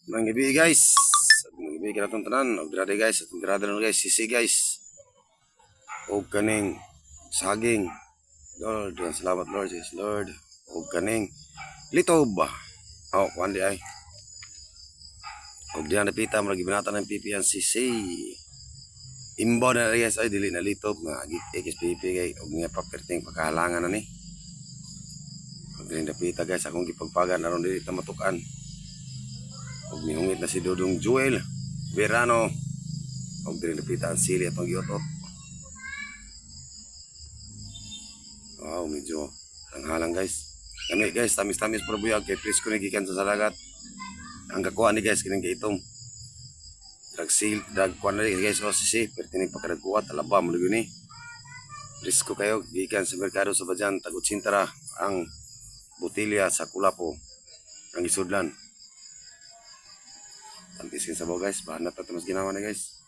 Mga gabi guys. Mga gabi ka na itong tanan. Og grade guys. Atong grade na guys. Sisi guys. Og kaning saging. Lord. Salamat Lord. Yes Lord. Og kaning litob. Oh, kuandi ay. Og diyan napita mo lagi binata ng pipi ang sisi. Imbaw na guys ay dili na litob nga agit pipi kay og nga paperting pagkahalangan na ni. Og diyan napita guys akong gipagpagan aron dili ta matukan. Og mihungit na si Dudong Joel Verano. Og dili napita ang sili atong giotot. Wow, medyo tanghalang guys. Kami guys, tamis-tamis pero buyag kay presko ni gikan sa dagat. Ang kakuha ni guys kining kaitom. Drag kuan na guys o sisi, pertinig pagkadagkuha talaba mo ni. Presko kayo gikan sa merkado sa Bajan Tagutsintara ang botilya sa Kulapo ang isudlan. Tantisin sa baw guys, bahan na mas ginawa na guys.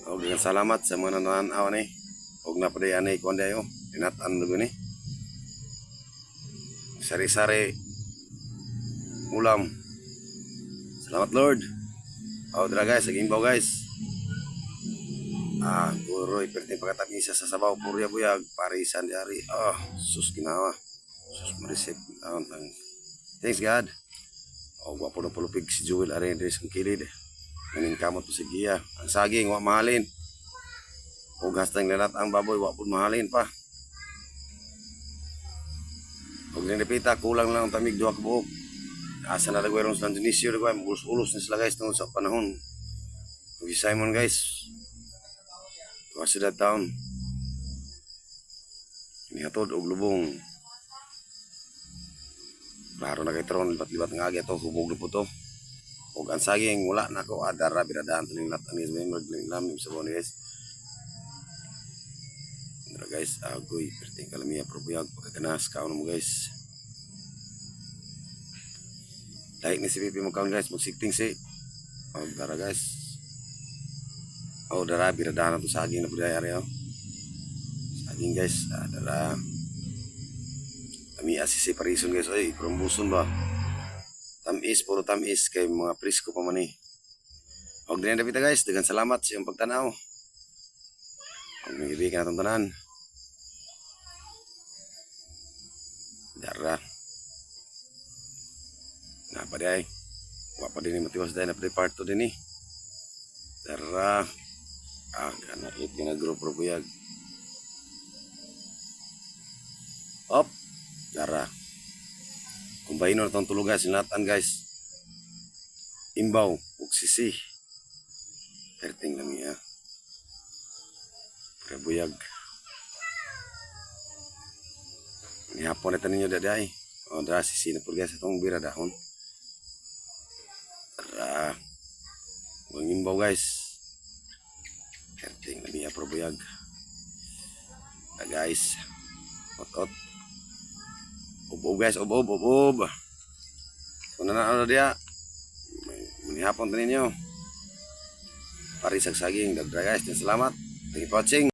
Og dengan salamat sa mga nananaw ni. Og napadayan ni kuan dayo, tinatan lugo ni. Sari-sari ulam. Salamat Lord. Oh, dra guys, saging baw guys. Guroy perti pagkatamisa sa sabaw purya buyag parisan diari. Sus ginawa. Sus marisip. Thanks God. O gwapo na pulupig si Joel Arendes ang kilid. Nganing kamot po si Gia. Ang saging, wak mahalin. O gastang lalat ang baboy, wak po mahalin pa. O ginipita, kulang lang ang tamig, duha kabuok. Asa na lagway sa Indonesia, lagway, ulos-ulos na sila guys tungkol sa panahon. O si Simon guys. Tuwa sila town. Inihatod og lubong. Klaro na kay Tron, libat-libat nga agi ito, hubog na po ito. Huwag ang saging, wala na ako, adara, biradaan, tuling latan, guys, may maglamim sa bawang guys. Dara guys, agoy, perting kalamiya, probuyag, pagkaganas, kaon mo guys. Like ni si Pipi mo kaon guys, magsigting si. Dara guys. Dara, biradaan na ito saging na po dayari, saging guys, dara. Kami asisi parison guys, ay prombuson ba? Tamis, puro tamis kay mga presko pa man eh. Og din dapita guys, daghang salamat sa iyong pagtanaw. Og magibigan natong tanan. Dara. Napa di ay. Wa pa din ni matiwas dahil na part 2 din eh. Dara. Gana it ginagrupo buyag. Op. Dara. Kumbahin na itong tulugan, sinatan guys. Imbaw, uksisi. Perting lang niya. Prebuyag. Nihapon ito ninyo daday. Dara sisi na po guys, itong bira dahon. Dara. Huwag imbaw guys. Perting lang niya, prebuyag. Guys. Ot-ot. Ob guys, ob. Kung na dia, manihapon tanin nyo. Parisag saging, dagdra guys, salamat. Thank you for watching.